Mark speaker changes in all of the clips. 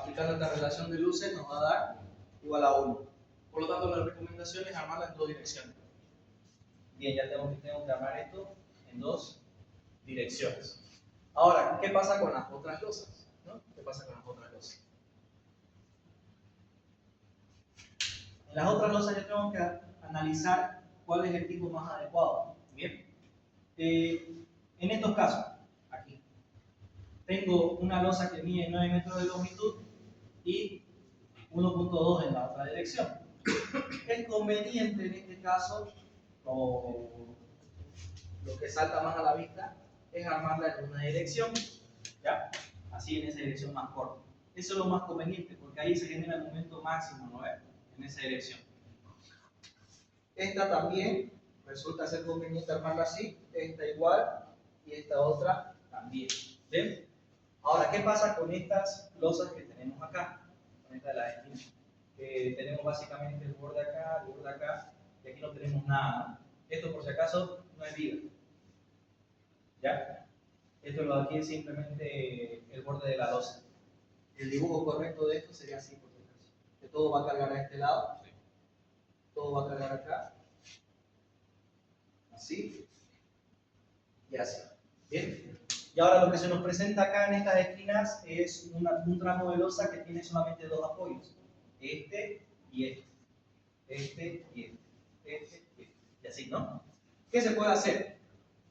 Speaker 1: aplicando esta relación de luces nos va a dar igual a 1. Por lo tanto, la recomendación es armarla en 2 direcciones. Bien, ya tengo que armar esto en 2 direcciones. Ahora, ¿qué pasa con las otras losas? ¿No? ¿Qué pasa con las otras losas? En las otras losas yo tengo que analizar cuál es el tipo más adecuado. Bien. En estos casos, aquí, tengo una losa que mide 9 metros de longitud y 1.2 en la otra dirección. Es conveniente en este caso, o lo que salta más a la vista, es armarla en una dirección, ¿ya? Así en esa dirección más corta. Eso es lo más conveniente, porque ahí se genera el momento máximo, ¿no ves? En esa dirección. Esta también resulta ser conveniente armarla así, esta igual y esta otra también. ¿Ven? Ahora, ¿qué pasa con estas losas que tenemos acá? Con esta de la esquina. Tenemos básicamente el borde acá, y aquí no tenemos nada. Esto por si acaso no es vida. ¿Ya? Esto lo de aquí es simplemente el borde de la losa. El dibujo correcto de esto sería así, por si acaso. Que todo va a cargar a este lado, todo va a cargar acá, así y así. ¿Bien? Y ahora lo que se nos presenta acá en estas esquinas es un tramo de losa que tiene solamente 2 apoyos. Este y este. Este y este. Este y este. Y así, ¿no? ¿Qué se puede hacer?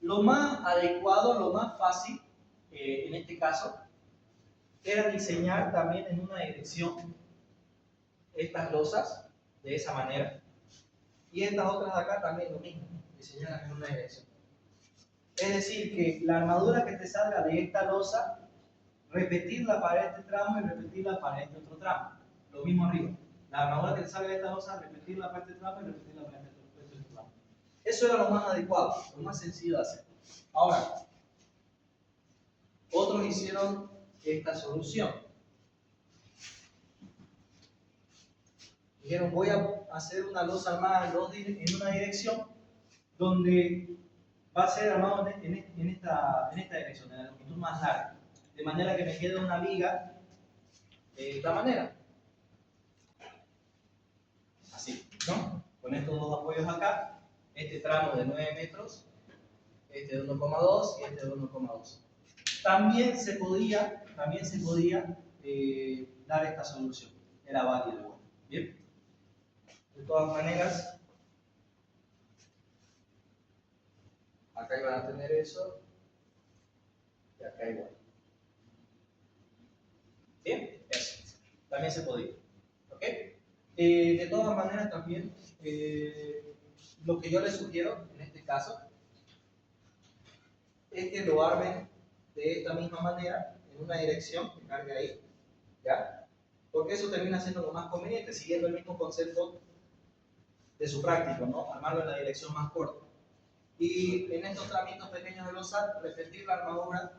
Speaker 1: Lo más adecuado, lo más fácil, en este caso, era diseñar también en una dirección estas losas de esa manera. Y estas otras de acá también lo mismo, diseñarlas en una dirección. Es decir, que la armadura que te salga de esta losa, repetirla para este tramo y repetirla para este otro tramo. Lo mismo arriba. La armadura que te salga de esta losa, repetirla para este tramo y repetirla para este otro tramo. Eso era lo más adecuado, lo más sencillo de hacer. Ahora, otros hicieron esta solución. Dijeron, voy a hacer una losa armada en una dirección donde va a ser armado en esta dirección, en la longitud más larga. De manera que me quede una viga de esta manera. Así, ¿no? Con estos 2 apoyos acá, este tramo de 9 metros, este de 1,2 y este de 1,2. También se podía dar esta solución. Era válido. ¿Bien? De todas maneras, acá iban a tener eso y acá igual. Bien, eso. También se podía. ¿Ok? De todas maneras, también lo que yo les sugiero en este caso es que lo armen de esta misma manera, en una dirección que cargue ahí, ¿ya? Porque eso termina siendo lo más conveniente, siguiendo el mismo concepto de su práctico, ¿no? Armarlo en la dirección más corta. Y en estos tramitos pequeños de losa, repetir la armadura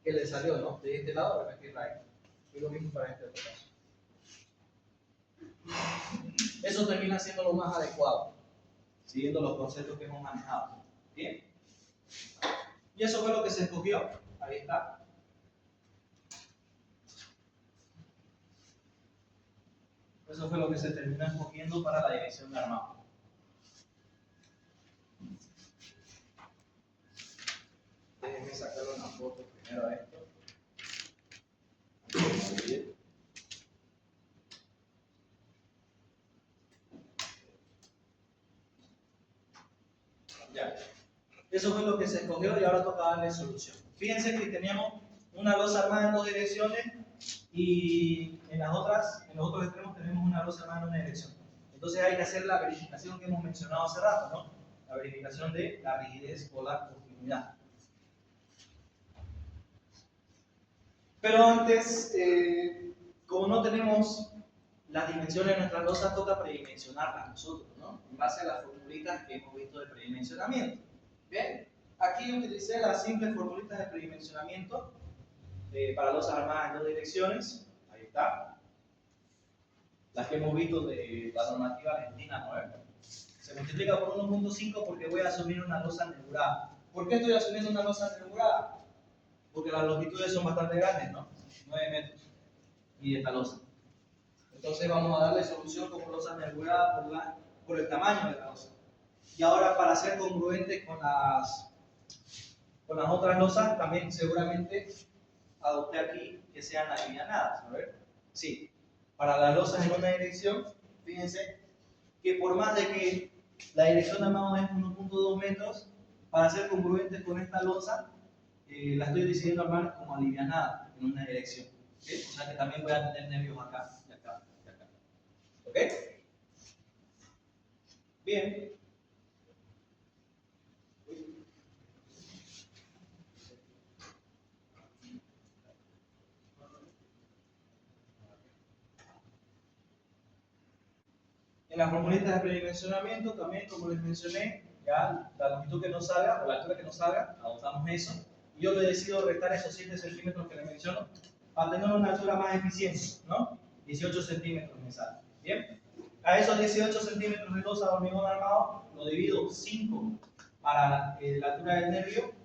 Speaker 1: que le salió, ¿no? De este lado, repetirla ahí. Y lo mismo para este otro caso. Eso termina siendo lo más adecuado, siguiendo los conceptos que hemos manejado. ¿Bien? Y eso fue lo que se escogió. Ahí está. Eso fue lo que se terminó escogiendo para la dirección de armado. Déjenme sacarle una foto primero a esto. Ya. Eso fue lo que se escogió y ahora toca darle solución. Fíjense que teníamos una losa armada en 2 direcciones y en los otros extremos tenemos una losa armada en una dirección. Entonces hay que hacer la verificación que hemos mencionado hace rato, ¿no? La verificación de la rigidez o la continuidad. Pero antes, como no tenemos las dimensiones de nuestras losas, toca predimensionarlas nosotros, ¿no? En base a las formulitas que hemos visto de predimensionamiento. Bien, aquí utilicé las simples formulitas de predimensionamiento para losas armadas en 2 direcciones. Ahí está. Las que hemos visto de la normativa argentina 9. Se multiplica por 1.5 porque voy a asumir una losa neurada. ¿Por qué estoy asumiendo una losa neurada? Porque las longitudes son bastante grandes, ¿no? 9 metros. y de esta losa. Entonces vamos a darle solución como losa nebular por el tamaño de la losa. Y ahora, para ser congruente con las otras losas, también seguramente adopté aquí que sean alivianadas. A ver, sí, para las losas en una dirección, fíjense que por más de que la dirección de armado es 1.2 metros, para ser congruente con esta losa, la estoy decidiendo armar como alivianada en una dirección. ¿Okay? O sea que también voy a tener nervios acá y acá y acá. ¿Ok? Bien. En las formulitas de predimensionamiento también, como les mencioné, ya la longitud que nos salga o la altura que nos salga, adoptamos eso. Y yo le decido restar esos 7 centímetros que les menciono para tener una altura más eficiente, ¿no? 18 centímetros me sale. ¿Bien? A esos 18 centímetros de losa de hormigón armado, lo divido 5 para la altura del nervio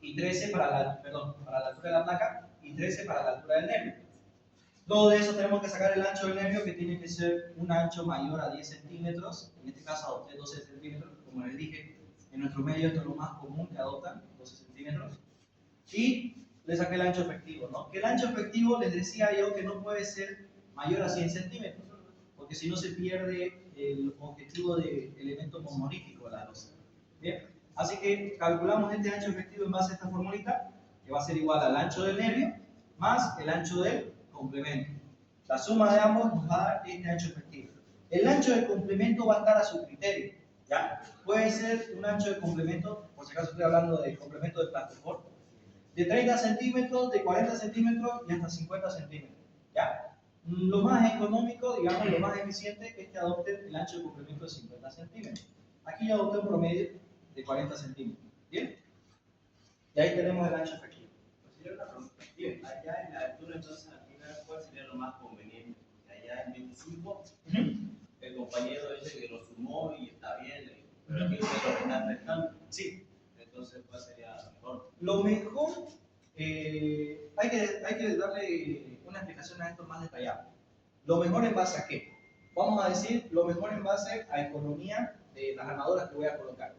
Speaker 1: y 13 para para la altura de la placa y 13 para la altura del nervio. Luego de eso tenemos que sacar el ancho del nervio, que tiene que ser un ancho mayor a 10 centímetros. En este caso adopté 12 centímetros, como les dije, en nuestro medio esto es lo más común que adoptan, 12 centímetros. Y le saqué el ancho efectivo, ¿no? Que el ancho efectivo les decía yo que no puede ser mayor a 100 centímetros, porque si no se pierde el objetivo de elemento monorífico de la losa. Bien, así que calculamos este ancho efectivo en base a esta formulita, que va a ser igual al ancho del nervio más el ancho del complemento. La suma de ambos nos va a dar este ancho efectivo. El ancho del complemento va a estar a su criterio, ¿ya? Puede ser un ancho de complemento, por si acaso estoy hablando del complemento de plastifor, de 30 centímetros, de 40 centímetros y hasta 50 centímetros, ¿ya? Lo más económico, digamos, lo más eficiente es que adopten el ancho de complemento de 50 centímetros. Aquí yo adopté un promedio de 40 centímetros, ¿bien? Y ahí tenemos el ancho efectivo.
Speaker 2: Bien, allá en la altura, entonces, al final, ¿cuál sería lo más conveniente? Porque allá en 25, el compañero dice que lo sumó y está bien, pero aquí usted lo está restando.
Speaker 1: Sí.
Speaker 2: Entonces, ¿cuál sería lo mejor?
Speaker 1: Lo mejor, hay que darle una explicación a esto más detallada. Lo mejor en base a qué? Vamos a decir lo mejor en base a economía de las armaduras que voy a colocar.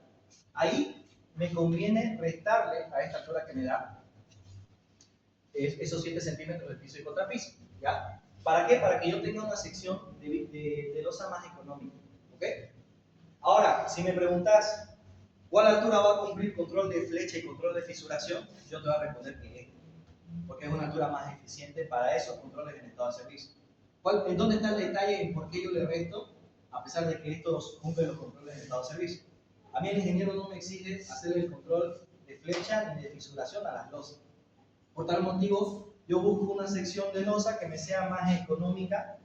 Speaker 1: Ahí me conviene restarle a esta altura que me da esos 7 centímetros de piso y contrapiso, ¿ya? ¿Para qué? Para que yo tenga una sección de losa más económica, ¿ok? Ahora, si me preguntas cuál altura va a cumplir control de flecha y control de fisuración, yo te voy a responder que es, porque es una altura más eficiente para esos controles en estado de servicio. ¿En dónde está el detalle en por qué yo le resto, a pesar de que estos cumplen los controles en estado de servicio? A mí el ingeniero no me exige hacer el control de flecha ni de fisuración a las losas. Por tal motivo, yo busco una sección de losa que me sea más económica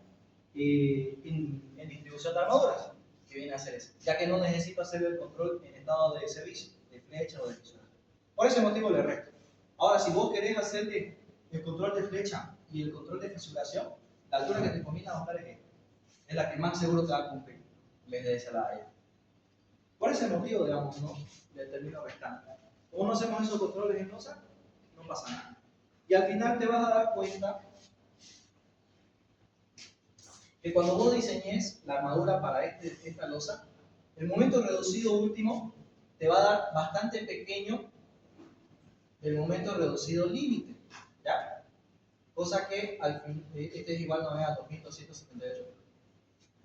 Speaker 1: en distribución de armaduras, que viene a hacer eso, ya que no necesito hacer el control en estado de servicio, de flecha o de fisuración. Por ese motivo le resto. Ahora, si vos querés hacer el control de flecha y el control de fisuración, la altura que te conviene adoptar es esta. Es la que más seguro te va a cumplir, en vez de esa la de allá. Por ese motivo, digamos, ¿no? Le termino restando. Como no hacemos esos controles en losa, no pasa nada. Y al final te vas a dar cuenta que cuando vos diseñes la armadura para esta losa, el momento reducido último te va a dar bastante pequeño el momento reducido límite, ¿ya? Cosa que este es igual a 2278.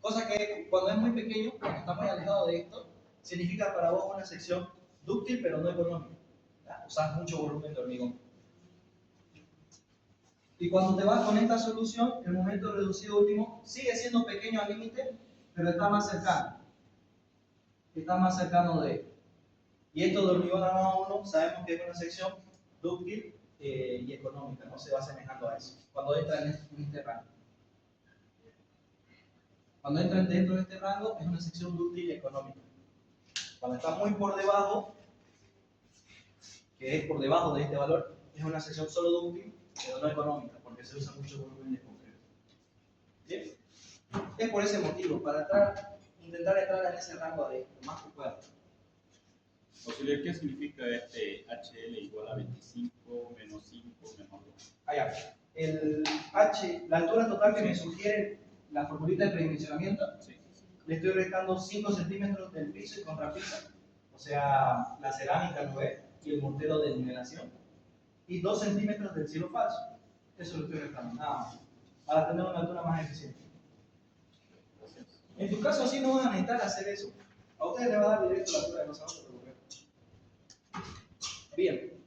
Speaker 1: Cosa que cuando es muy pequeño, cuando está muy alejado de esto, significa para vos una sección dúctil pero no económica. ¿Ya? Usas mucho volumen de hormigón. Y cuando te vas con esta solución, el momento reducido último sigue siendo pequeño al límite, pero está más cercano. Está más cercano de él. Y esto de hormigón armado 1 sabemos que es una sección dúctil y económica, ¿no? Se va asemejando a eso. Cuando entra en este rango. Cuando entra dentro de este rango, es una sección dúctil y económica. Cuando está muy por debajo, que es por debajo de este valor, es una sección solo dúctil, pero no económica, porque se usa mucho volumen de concreto. ¿Bien? Es por ese motivo, para intentar entrar en ese rango de lo más que pueda.
Speaker 3: Auxiliar, ¿qué significa este HL igual a 25 menos 5 menos 2?
Speaker 1: Allá. la altura total que me sugiere la formulita de predimensionamiento,
Speaker 3: Sí.
Speaker 1: le estoy restando 5 centímetros del piso y contrapiso, o sea, la cerámica, ¿no ve? Y el mortero de nivelación, y 2 centímetros del cielo falso. Eso lo estoy restando, nada más, para tener una altura más eficiente. En tu caso, sí no vas a necesitar hacer eso. A ustedes les va a dar directo la altura de los ángulos. Bien.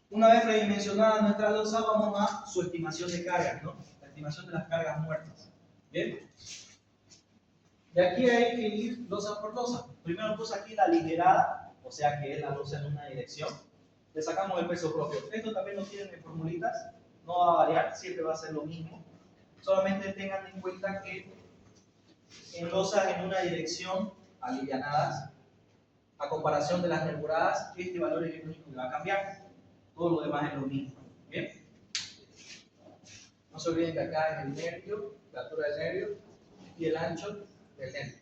Speaker 1: Una vez redimensionada nuestra losa, vamos a su estimación de cargas, ¿no? La estimación de las cargas muertas. Bien. De aquí hay que ir losa por losa. Primero puse aquí la aligerada, o sea que es la losa en una dirección. Le sacamos el peso propio. Esto también lo tienen en formulitas, no va a variar, siempre va a ser lo mismo. Solamente tengan en cuenta que en losas en una dirección alivianadas, a comparación de las nervuradas, este valor es el único que va a cambiar. Todo lo demás es lo mismo. ¿Bien? No se olviden que acá es el nervio, la altura del nervio y el ancho del nervio.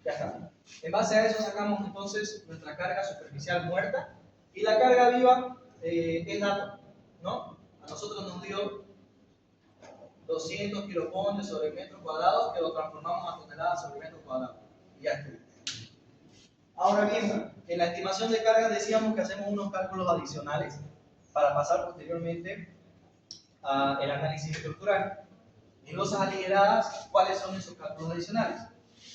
Speaker 1: Ya está. En base a eso sacamos entonces nuestra carga superficial muerta y la carga viva es dato, ¿no? A nosotros nos dio 200 kiloponios sobre metro cuadrado que lo transformamos a toneladas sobre metro cuadrado. Y ya estuvo. Ahora bien, en la estimación de cargas decíamos que hacemos unos cálculos adicionales para pasar posteriormente al análisis estructural. En losas aligeradas, ¿cuáles son esos cálculos adicionales?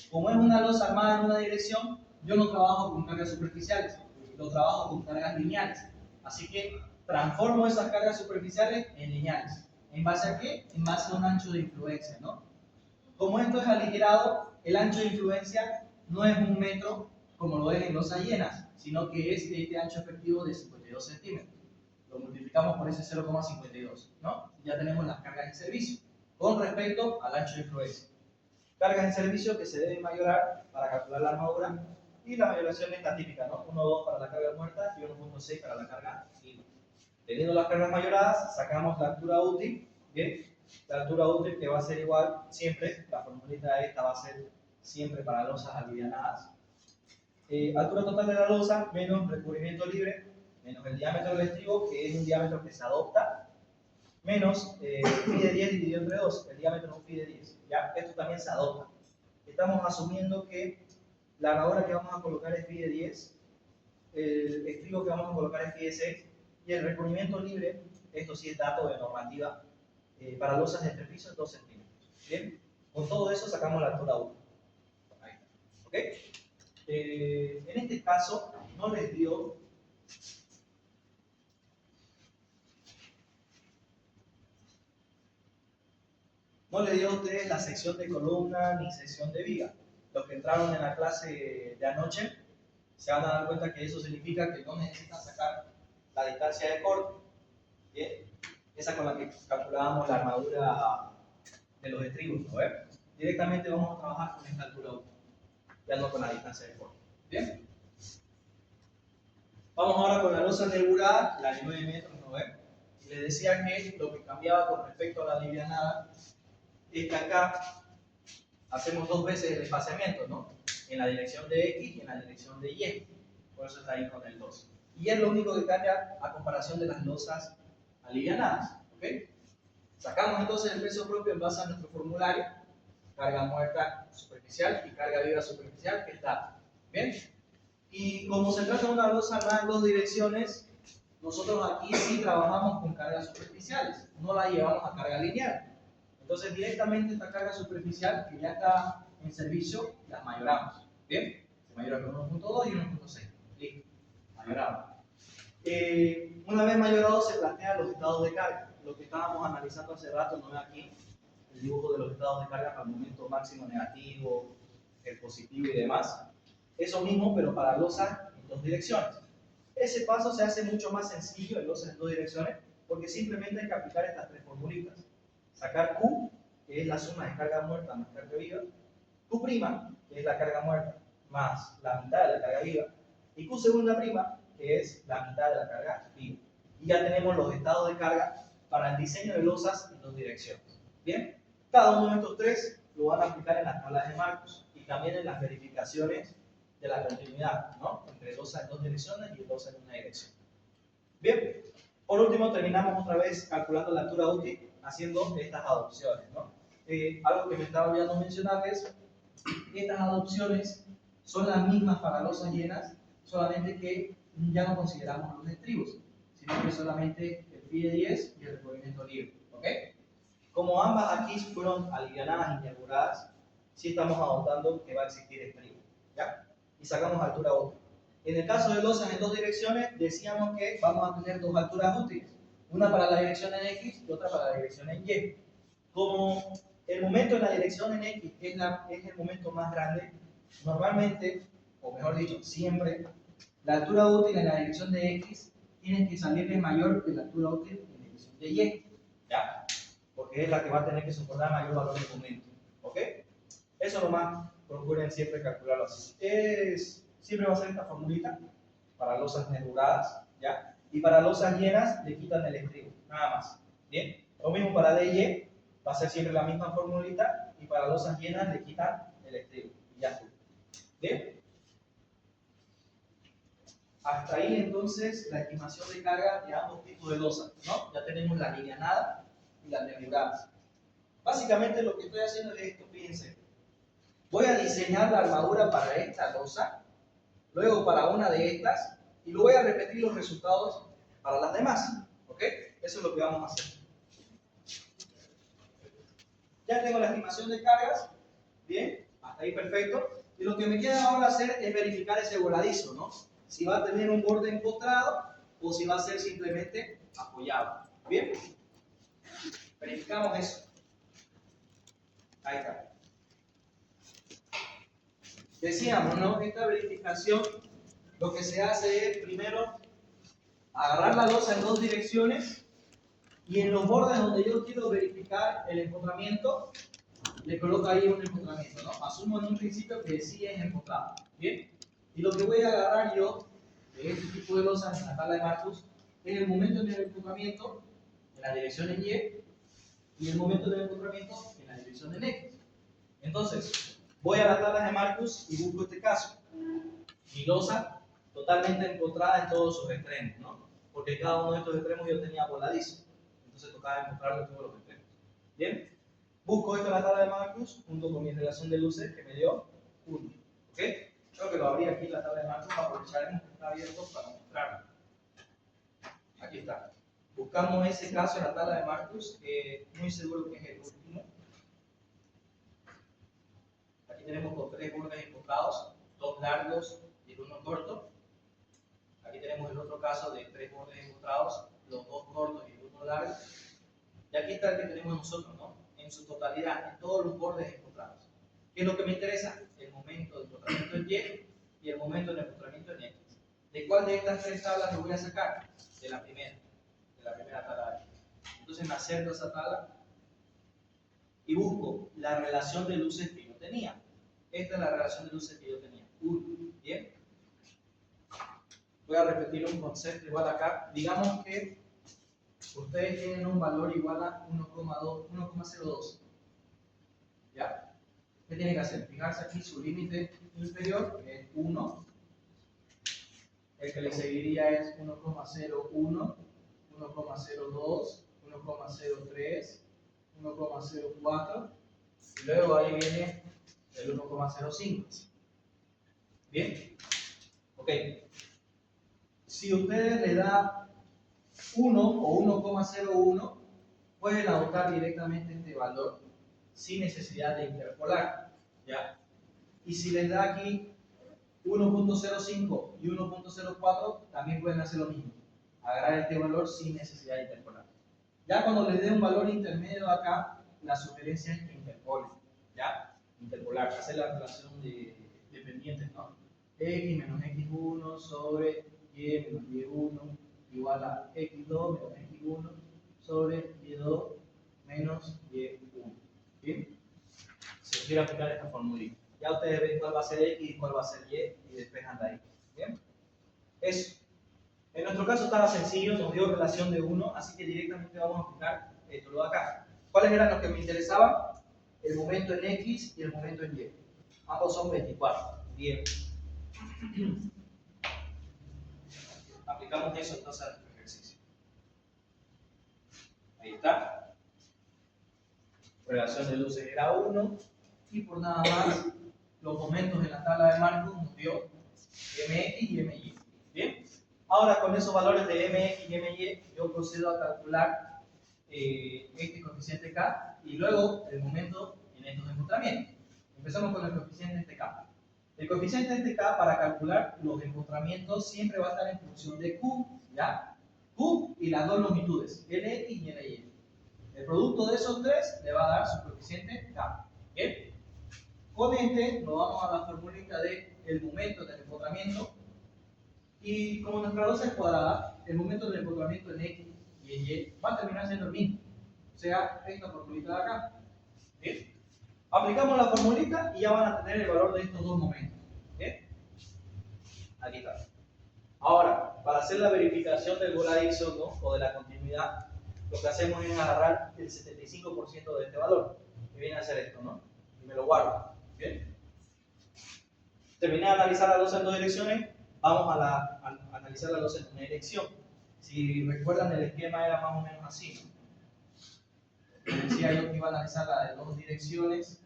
Speaker 1: Como es una losa armada en una dirección, yo no trabajo con cargas superficiales, lo trabajo con cargas lineales. Así que transformo esas cargas superficiales en lineales. ¿En base a qué? En base a un ancho de influencia, ¿no? Como esto es aligerado, el ancho de influencia no es 1 metro como lo es en losas llenas, sino que es este ancho efectivo de 52 centímetros. Lo multiplicamos por ese 0,52, ¿no? Ya tenemos las cargas en servicio con respecto al ancho de influencia. Cargas en servicio que se deben mayorar para calcular la armadura y la mayoración es la típica, ¿no? 1,2 para la carga muerta y 1,6 para la carga viva. Teniendo las cargas mayoradas, sacamos la altura útil, ¿bien? La altura útil que va a ser igual siempre, la formulita esta va a ser siempre para losas alivianadas. Altura total de la losa menos recubrimiento libre, menos el diámetro del estribo, que es un diámetro que se adopta, menos phi de 10 dividido entre 2, el diámetro es un phi de 10. ¿Ya? Esto también se adopta. Estamos asumiendo que la armadura que vamos a colocar es phi de 10, el estribo que vamos a colocar es phi de 6, y el recubrimiento libre, esto sí es dato de normativa, para losas de 3 pisos es 2 centímetros. ¿Bien? Con todo eso sacamos la altura 1. Ahí está. ¿Ok? En este caso, no les dio a ustedes la sección de columna ni sección de viga. Los que entraron en la clase de anoche se van a dar cuenta que eso significa que no necesitan sacar la distancia de corte, ¿bien? Esa con la que calculábamos la armadura de los estribos, ¿no? Directamente vamos a trabajar con esta altura 1, ya no con la distancia de corte. ¿Bien? Vamos ahora con la losa nebulada, la de 9 metros, ¿no? Y les decía que lo que cambiaba con respecto a la livianada es que acá hacemos 2 veces el espaciamiento, ¿no? En la dirección de X y en la dirección de Y. Por eso está ahí con el 2. Y es lo único que cambia a comparación de las losas alivianadas, ¿ok? Sacamos entonces el peso propio en base a nuestro formulario, carga muerta superficial y carga viva superficial, que está, ¿bien? Y como se trata de una losa armada en 2 direcciones, nosotros aquí sí trabajamos con cargas superficiales, no la llevamos a carga lineal. Entonces directamente esta carga superficial que ya está en servicio, las mayoramos. ¿Bien? Se mayora con 1.2 y 1.6. Listo. Mayoramos. Una vez mayorado se plantean los estados de carga. Lo que estábamos analizando hace rato, no es aquí, el dibujo de los estados de carga para el momento máximo negativo, el positivo y demás. Eso mismo, pero para losas en 2 direcciones. Ese paso se hace mucho más sencillo en losas en 2 direcciones porque simplemente hay que aplicar estas 3 formulitas. Sacar Q, que es la suma de carga muerta más carga viva, Q', que es la carga muerta más la mitad de la carga viva, y Q segunda prima, que es la mitad de la carga viva. Y ya tenemos los estados de carga para el diseño de losas en 2 direcciones. ¿Bien? Cada uno de estos 3 lo van a aplicar en las tablas de Marcos y también en las verificaciones de la continuidad, ¿no? Entre losa en dos direcciones y losa en una dirección. Bien, por último terminamos otra vez calculando la altura útil haciendo estas adopciones, ¿no? Algo que me estaba olvidando mencionarles, estas adopciones son las mismas para losas llenas, solamente que ya no consideramos los estribos, sino que solamente el pie de 10 y el recubrimiento libre, ¿ok? Como ambas aquí fueron alivianadas y nerburadas, sí estamos adoptando que va a existir estribo, ¿ya? Y sacamos altura útil. En el caso de losas en dos direcciones, decíamos que vamos a tener dos alturas útiles, una para la dirección en X y otra para la dirección en Y. Como el momento en la dirección en X es el momento más grande, normalmente, o mejor dicho, siempre, la altura útil en la dirección de X tiene que salirle mayor que la altura útil en la dirección de Y, ¿ya? Porque es la que va a tener que soportar mayor valor de momento, ¿ok? Eso nomás, procuren siempre calcularlo así. Siempre va a ser esta formulita para losas nerburadas, ¿ya? Y para losas llenas le quitan el estribo, nada más, ¿bien? Lo mismo para D y E, va a ser siempre la misma formulita, y para losas llenas le quitan el estribo, y ya está. ¿Bien? Hasta ahí entonces la estimación de carga de ambos tipos de losas, ¿no? Ya tenemos la livianada y la nerburadas. Básicamente lo que estoy haciendo es esto, fíjense. Voy a diseñar la armadura para esta losa, luego para una de estas, y luego voy a repetir los resultados para las demás, ¿ok? Eso es lo que vamos a hacer. Ya tengo la estimación de cargas, bien, hasta ahí perfecto, y lo que me queda ahora hacer es verificar ese voladizo, ¿no? Si va a tener un borde empotrado o si va a ser simplemente apoyado, ¿bien? Verificamos eso. Ahí está. Decíamos, ¿no? Esta verificación lo que se hace es primero agarrar la losa en dos direcciones y en los bordes donde yo quiero verificar el empotramiento, le coloco ahí un empotramiento, ¿no? Asumo en un principio que sí es empotrado, ¿bien? Y lo que voy a agarrar yo de este tipo de losas en la tabla de Marcus es el momento del empotramiento en la dirección en Y el momento del empotramiento en la dirección en X. Entonces, voy a las tablas de Marcus y busco este caso. Mi losa totalmente empotrada en todos sus extremos, ¿no? Porque cada uno de estos extremos yo tenía voladizo. Entonces tocaba empotrarlo en todos los extremos. ¿Bien? Busco esto en la tabla de Marcus junto con mi relación de luces que me dio 1. ¿Ok? Creo que lo abrí aquí en la tabla de Marcus, aprovecharemos que está abierto para mostrarlo. Aquí está. Buscamos ese caso en la tabla de Marcus, que muy seguro que es el último. Aquí tenemos con 3 bordes empotrados, 2 largos y el 1 corto. Aquí tenemos el otro caso de 3 bordes empotrados, los 2 cortos y el 1 largo. Y aquí está el que tenemos nosotros, ¿no? En su totalidad, en todos los bordes empotrados. ¿Qué es lo que me interesa? El momento de empotramiento en Y y el momento de empotramiento en X. ¿De cuál de estas 3 tablas lo voy a sacar? De la primera tabla de aquí. Entonces me acerco a esa tabla y busco la relación de luces que yo tenía. Esta es la relación de luces que yo tenía. 1. ¿Bien? Voy a repetir un concepto igual acá. Digamos que ustedes tienen un valor igual a 1,02. ¿Ya? ¿Qué tienen que hacer? Fijarse aquí su límite inferior, que es 1. El que le seguiría es 1,01, 1,02, 1,03, 1,04. Y luego ahí viene el 1,05. ¿Bien? Ok. Si ustedes le da 1 o 1,01, pueden adoptar directamente este valor sin necesidad de interpolar, ¿ya? Y si les da aquí 1.05 y 1.04, también pueden hacer lo mismo, agarrar este valor sin necesidad de interpolar. Ya cuando les dé un valor intermedio acá, la sugerencia es que interpolen, ¿ya? Interpolar, hacer la relación de pendientes, ¿no? X menos X1 sobre Y menos Y1 igual a X2 menos X1 sobre Y2 menos Y1. ¿Bien? Se quiere aplicar esta formulita. Ya ustedes ven cuál va a ser X y cuál va a ser Y despejan de ahí. ¿Bien? Eso. En nuestro caso estaba sencillo, nos dio relación de 1, así que directamente vamos a aplicar esto de acá. ¿Cuáles eran los que me interesaban? El momento en X y el momento en Y. Ambos son 24. Bien. Aplicamos eso entonces a nuestro ejercicio. Ahí está. Relación de luces era 1. Y por nada más, los momentos en la tabla de Marcus nos dio MX y MY. Bien. Ahora con esos valores de MX y MY, yo procedo a calcular este coeficiente K y luego el momento en estos empotramientos. Empezamos con el coeficiente de este K. El coeficiente de este K para calcular los empotramientos siempre va a estar en función de Q, ¿ya? Q y las dos longitudes, LX y LY. El producto de esos tres le va a dar su coeficiente K. ¿Bien? Con este nos vamos a la formulita del momento del empotramiento y como nuestra losa es cuadrada, el momento del empotramiento en X y en Y va a terminar siendo el mismo. O sea, esta formulita de acá. ¿Bien? Aplicamos la formulita y ya van a tener el valor de estos dos momentos. ¿Bien? Aquí está. Ahora, para hacer la verificación del voladizo, ¿no? O de la continuidad, lo que hacemos es agarrar el 75% de este valor, que viene a ser esto, ¿no? Y me lo guardo. ¿Bien? Terminé de analizar la losa en dos direcciones, vamos a analizar la losa en una dirección. Si recuerdan, el esquema era más o menos así, ¿no? Decía yo que iba a analizar la de dos direcciones,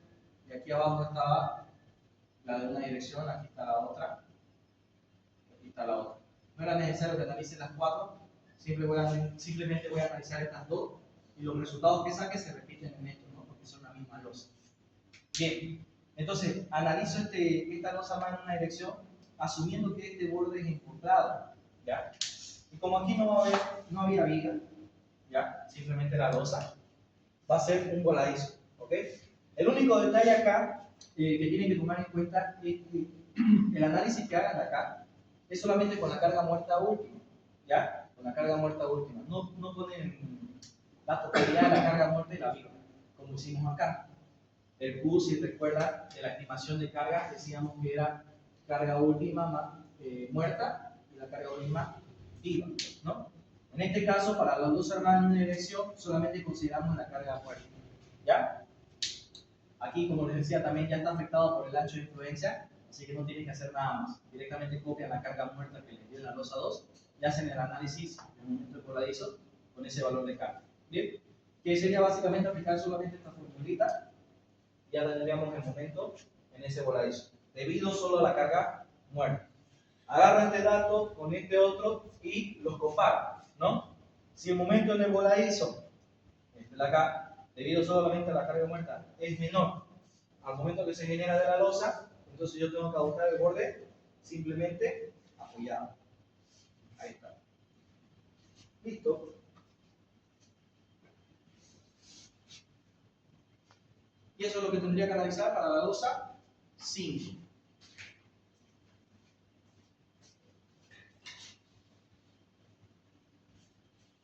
Speaker 1: y aquí abajo estaba la de una dirección, aquí está la otra, aquí está la otra. No era necesario que analice las cuatro, simplemente voy a analizar estas dos, y los resultados que saque se repiten en esto, ¿no? Porque son la misma losa. Bien, entonces analizo esta losa más en una dirección, asumiendo que este borde es encontrado, ¿ya? Y como aquí no había viga, ¿ya? Simplemente la losa, va a ser un voladizo, ¿ok? El único detalle acá que tienen que tomar en cuenta es que el análisis que hagan acá es solamente con la carga muerta última, ¿ya? Con la carga muerta última. No ponen la totalidad de la carga muerta y la viva, como hicimos acá. El Q, si recuerda, de la estimación de carga, decíamos que era carga última muerta y la carga última viva, ¿no? En este caso, para las dos hermanas en una dirección, solamente consideramos la carga muerta, ¿ya? Aquí, como les decía, también ya está afectado por el ancho de influencia, así que no tienen que hacer nada más. Directamente copian la carga muerta que les dio en la losa 2 y hacen el análisis del momento voladizo con ese valor de carga. ¿Bien? Que sería básicamente aplicar solamente esta formulita, ya tendríamos el momento en ese voladizo, debido solo a la carga muerta. Agarro este dato con este otro y los comparo, ¿no? Si el momento en el voladizo, este de acá, debido solamente a la carga muerta, es menor al momento que se genera de la losa, entonces yo tengo que buscar el borde simplemente apoyado. Ahí está. Listo. Y eso es lo que tendría que analizar para la losa 5.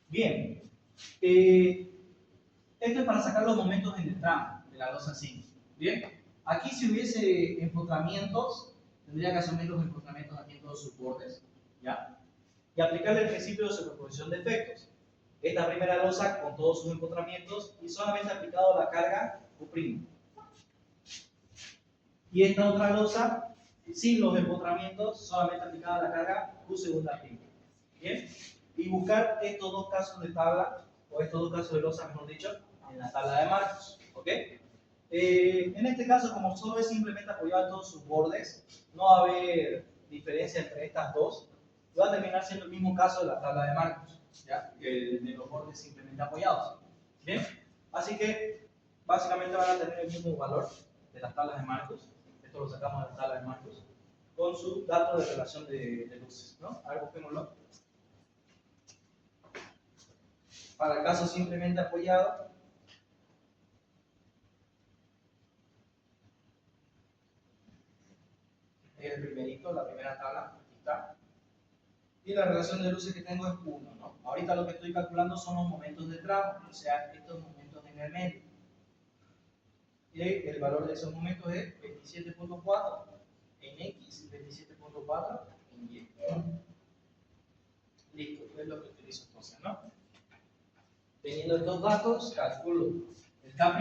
Speaker 1: Bien. Esto es para sacar los momentos en el tramo de la losa 5. Bien. Aquí si hubiese empotramientos, tendría que asumir los empotramientos aquí en todos sus bordes. ¿Ya? Y aplicarle el principio de superposición de efectos. Esta primera losa con todos sus empotramientos y solamente aplicado la carga Q'. Y esta otra losa sin los empotramientos, solamente aplicada la carga Q segunda prima. ¿Bien? Y buscar estos dos casos de tabla, o estos dos casos de losa, mejor dicho, en la tabla de Marcus. ¿Ok? En este caso, como solo es simplemente apoyado en todos sus bordes, no va a haber diferencia entre estas dos. Va a terminar siendo el mismo caso de la tabla de Marcus, ¿ya? De los bordes simplemente apoyados. ¿Bien? Así que, básicamente van a tener el mismo valor de las tablas de Marcus. Esto lo sacamos de la tabla de Marcus, con su dato de relación de luces, ¿no? A ver, busquémoslo. Para el caso simplemente apoyado, es el primerito, la primera tabla, aquí está. Y la relación de luces que tengo es 1, ¿no? Ahorita lo que estoy calculando son los momentos de tramo, o sea, estos momentos en el medio. Y el valor de esos momentos es 27.4 en X y 27.4 en Y. Listo, es lo que utilizo entonces, ¿no? Teniendo estos datos, calculo el K'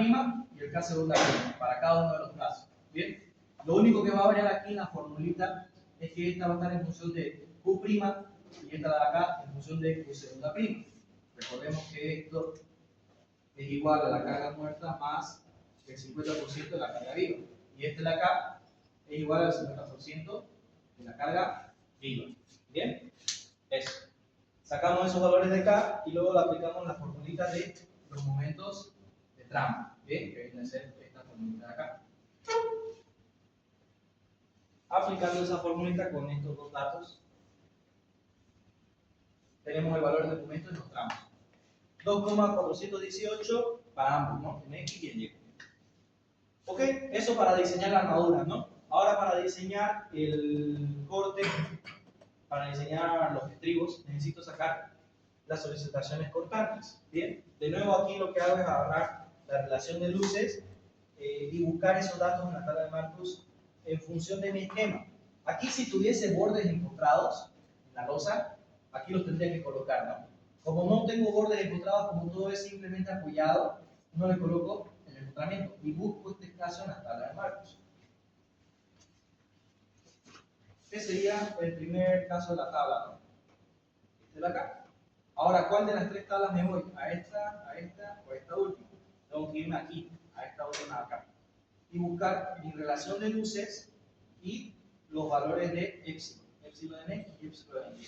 Speaker 1: y el K segunda prima para cada uno de los casos. Bien, lo único que va a variar aquí en la formulita es que esta va a estar en función de Q' y esta de acá en función de Q segunda prima. Recordemos que esto es igual a la carga muerta más el 50% de la carga viva. Y este de acá es igual al 50% de la carga viva. ¿Bien? Eso. Sacamos esos valores de acá y luego le aplicamos la formulita de los momentos de tramo. ¿Bien? Que viene a ser esta formulita de acá. Aplicando esa formulita con estos dos datos, tenemos el valor de momento en los tramos. 2,418 para ambos, ¿no? En X y en Y. Ok, eso para diseñar la armadura, ¿no? Ahora para diseñar el corte, para diseñar los estribos, necesito sacar las solicitaciones cortantes. Bien, de nuevo aquí lo que hago es agarrar la relación de luces y buscar esos datos en la tabla de Marcus en función de mi esquema. Aquí si tuviese bordes empotrados en la losa, aquí los tendría que colocar, ¿no? Como no tengo bordes empotrados, como todo es simplemente apoyado, no le coloco el empotramiento y busco este caso en la tabla de Marcus. Este sería el primer caso de la tabla, ¿no? Este de acá. Ahora, ¿cuál de las tres tablas me voy? ¿A esta o a esta última? Tengo que irme aquí, a esta última de acá. Y buscar mi relación de luces y los valores de epsilon. Epsilon en X y epsilon en Y.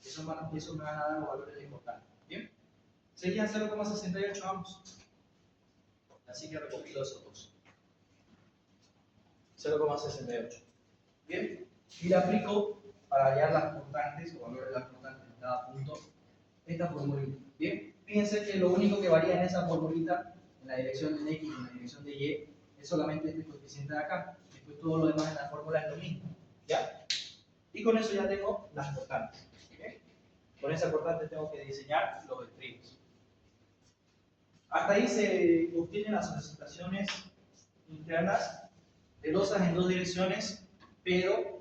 Speaker 1: Eso me van a dar los valores de importancia. ¿Bien? Serían 0,68 ambos. Así que recopilo esos dos. 0,68. ¿Bien? Y le aplico para hallar las constantes o valores de las constantes en cada punto esta formulita. Bien, fíjense que lo único que varía en esa formulita, en la dirección de X y en la dirección de Y, es solamente este coeficiente de acá. Después todo lo demás en la fórmula es lo mismo. ¿Ya? Y con eso ya tengo las constantes. ¿Okay? Con esa constante tengo que diseñar los estribos. Hasta ahí se obtienen las solicitaciones internas de losas en dos direcciones, pero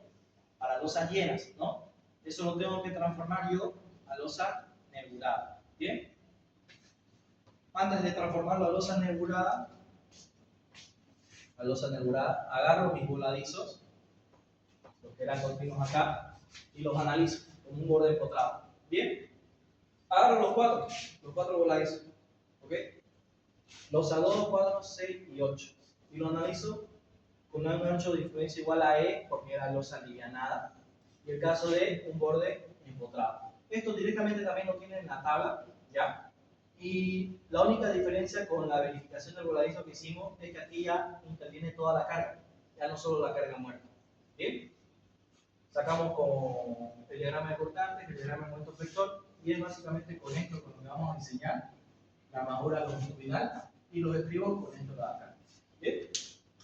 Speaker 1: para losas llenas, ¿no? Eso lo tengo que transformar yo a losa nebulada. ¿Bien? Antes de transformarlo a losa nebulada, agarro mis voladizos, los que eran continuos acá, y los analizo con un borde empotrado. ¿Bien? Agarro los cuatro voladizos. ¿Ok? Losa 2, 4, 6 y 8. Y lo analizo con un ancho de influencia igual a E, porque era losa alivianada. Y el caso de un borde empotrado. Esto directamente también lo tienen en la tabla, ¿ya? Y la única diferencia con la verificación del voladizo que hicimos es que aquí ya interviene toda la carga, ya no solo la carga muerta. ¿Bien? Sacamos con el diagrama de cortantes, el diagrama de momento vector, y es básicamente con esto con lo que vamos a diseñar la armadura longitudinal y los estribos con esto de acá. ¿Bien?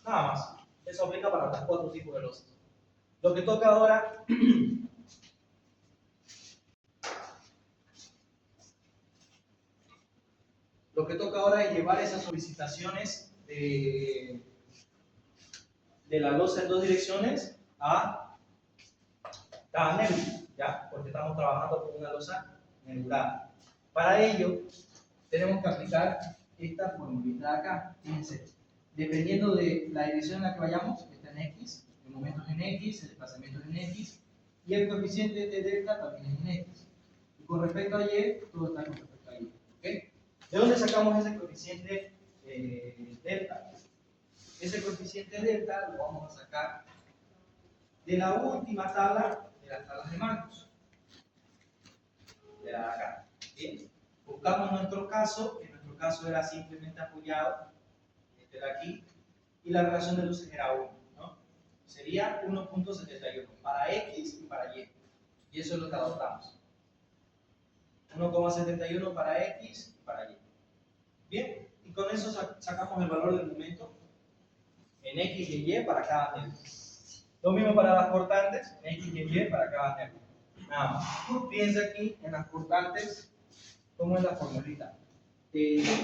Speaker 1: Nada más. Eso aplica para los 4 tipos de losas. Lo que toca ahora es llevar esas solicitaciones de la losa en dos direcciones a cada nebula, ¿ya? Porque estamos trabajando con una losa nebulada. Para ello, tenemos que aplicar esta formulita de acá. Fíjense, dependiendo de la dirección en la que vayamos, está en X, el momento es en X, el desplazamiento es en X, y el coeficiente de delta también es en X. Y con respecto a Y, todo está con respecto a Y. ¿Okay? ¿De dónde sacamos ese coeficiente delta? Ese coeficiente delta lo vamos a sacar de la última tabla de las tablas de Marcus. De la de acá. ¿Bien? Buscamos nuestro caso, que en nuestro caso era simplemente apoyado, este de aquí, y la relación de luces era 1, ¿no? Sería 1.71 para X y para Y. Y eso es lo que adoptamos. 1,71 para X y para Y. Bien, y con eso sacamos el valor del momento en X y en Y para cada nebula. Lo mismo para las cortantes, en X y en Y para cada nebula. Nada más. Fíjense aquí en las cortantes, cómo es la formulita.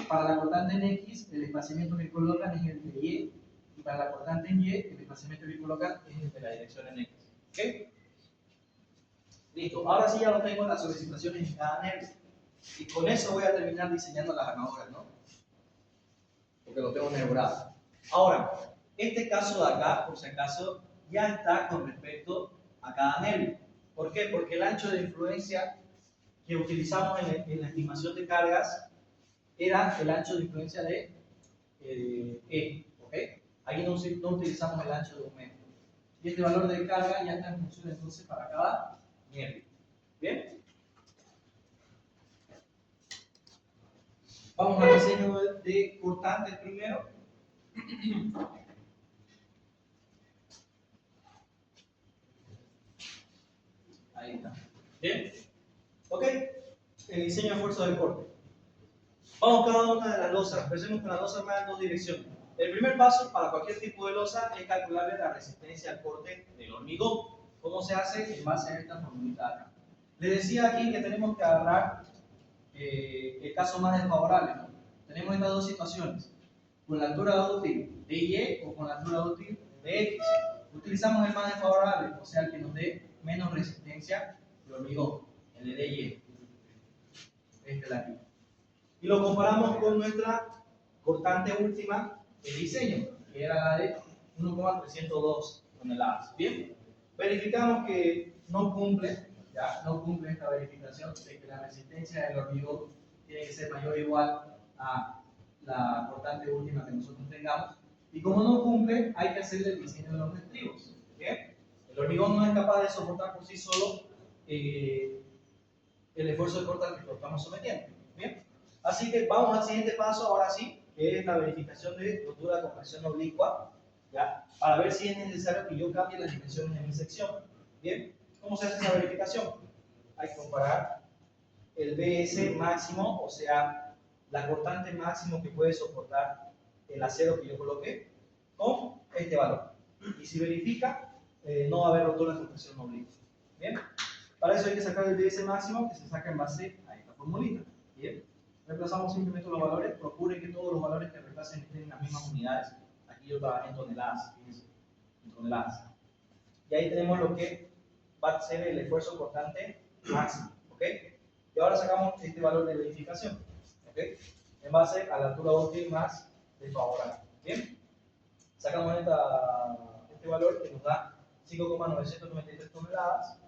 Speaker 1: Para la cortante en X, el espaciamiento que colocan es el de Y, y para la cortante en Y, el espaciamiento que colocan es el de la dirección en X. ¿Ok? Listo. Ahora sí ya lo tengo en las solicitaciones en cada nebula. Y con eso voy a terminar diseñando las armaduras, ¿no? Porque lo tengo nebulado. Ahora, este caso de acá, por si acaso, ya está con respecto a cada nervio. ¿Por qué? Porque el ancho de influencia que utilizamos en la estimación de cargas era el ancho de influencia de E. ¿Ok? Ahí no utilizamos el ancho de un metro. Y este valor de carga ya está en función entonces para cada nervio. ¿Bien? Vamos al diseño de cortantes primero. Ahí está. ¿Bien? ¿Ok? El diseño de fuerza de corte. Vamos cada una de las losas. Empecemos con las losas más en dos direcciones. El primer paso para cualquier tipo de losa es calcularle la resistencia al corte del hormigón. ¿Cómo se hace? En base a esta formulita de acá. Les decía aquí que tenemos que agarrar el caso más desfavorable, ¿no? Tenemos estas dos situaciones, con la altura útil de Y o con la altura útil de X. Utilizamos el más desfavorable, o sea, el que nos dé menos resistencia de hormigón, el de Y. Este de aquí. Y lo comparamos con nuestra cortante última de diseño, que era la de 1,302 toneladas. Bien, verificamos que no cumple, ya no cumple esta verificación de que la resistencia del hormigón tiene que ser mayor o igual a la cortante última que nosotros tengamos. Y como no cumple, hay que hacerle el diseño de los estribos. ¿Bien? El hormigón no es capaz de soportar por sí solo el esfuerzo de corte al que lo estamos sometiendo. ¿Bien? Así que vamos al siguiente paso, ahora sí, que es la verificación de rotura de compresión oblicua, ¿ya? Para ver si es necesario que yo cambie las dimensiones de mi sección. ¿Bien? ¿Cómo se hace esa verificación? Hay que comparar el BS máximo, o sea, la cortante máximo que puede soportar el acero que yo coloqué, con este valor. Y si verifica, no va a haber rotura de compresión oblicua. ¿Bien? Para eso hay que sacar el BS máximo, que se saca en base a esta formulita. ¿Bien? Reemplazamos simplemente los valores, procure que todos los valores que reemplacen estén en las mismas unidades. Aquí yo trabajé en toneladas, fíjense, en toneladas. Y ahí tenemos lo que va a ser el esfuerzo cortante máximo. ¿Ok? Y ahora sacamos este valor de verificación. ¿Ok? En base a la altura útil más desfavorable. ¿Bien? Sacamos este valor que nos da 5,993 toneladas.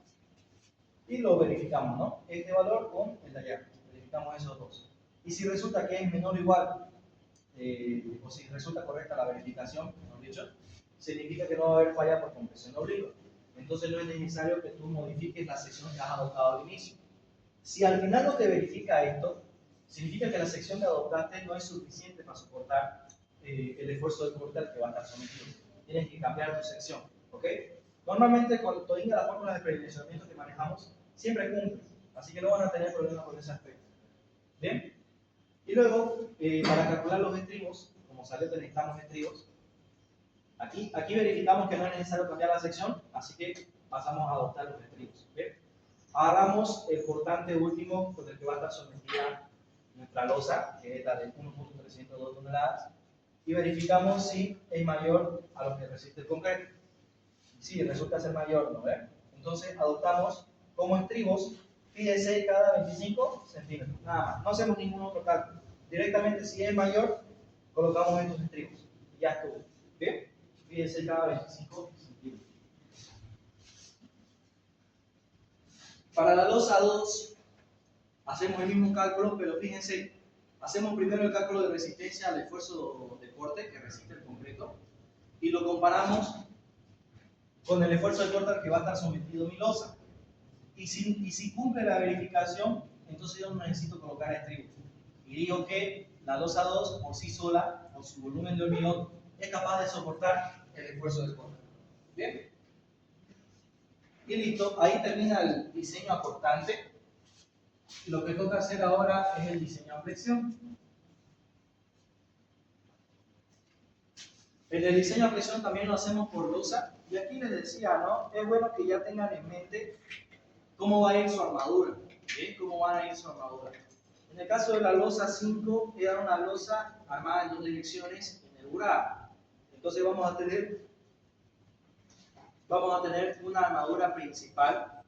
Speaker 1: Y lo verificamos, ¿no? Este valor con el de allá. Verificamos esos dos. Y si resulta que es menor o igual, o si resulta correcta la verificación, mejor dicho, significa que no va a haber falla por compresión oblicua. Entonces no es necesario que tú modifiques la sección que has adoptado al inicio. Si al final no te verifica esto, significa que la sección que adoptaste no es suficiente para soportar el esfuerzo de corte al que va a estar sometido. Tienes que cambiar tu sección, ¿ok? Normalmente con todas las fórmulas de predimensionamiento que manejamos, siempre cumplen, así que no van a tener problemas con ese aspecto. ¿Bien? Y luego, para calcular los estribos, como salió que necesitamos estribos, aquí verificamos que no es necesario cambiar la sección, así que pasamos a adoptar los estribos. ¿Bien? Hagamos el cortante último con el que va a estar sometida nuestra losa, que es la de 1,302 toneladas, y verificamos si es mayor a lo que resiste el concreto. Si resulta ser mayor, ¿no ven? Entonces adoptamos como estribos, fíjense, cada 25 centímetros, nada más, no hacemos ningún otro cálculo. Directamente, si es mayor, colocamos estos estribos, y ya estuvo. ¿Bien? Fíjense, cada 25 centímetros. Para la losa 2, hacemos el mismo cálculo, pero fíjense, hacemos primero el cálculo de resistencia al esfuerzo de corte que resiste el concreto y lo comparamos con el esfuerzo de corte al que va a estar sometido mi losa. Y si cumple la verificación, entonces yo no necesito colocar estribos. Y digo que la losa 2 por sí sola, por su volumen de hormigón, es capaz de soportar el esfuerzo de corte. ¿Bien? Y listo, ahí termina el diseño acortante. Lo que toca hacer ahora es el diseño a flexión. En el diseño a flexión también lo hacemos por losa. Y aquí les decía, ¿no? Es bueno que ya tengan en mente cómo va a ir su armadura. ¿Sí? ¿Cómo van a ir su armadura? En el caso de la losa 5, era una losa armada en dos direcciones inaugurada. Entonces vamos a tener una armadura principal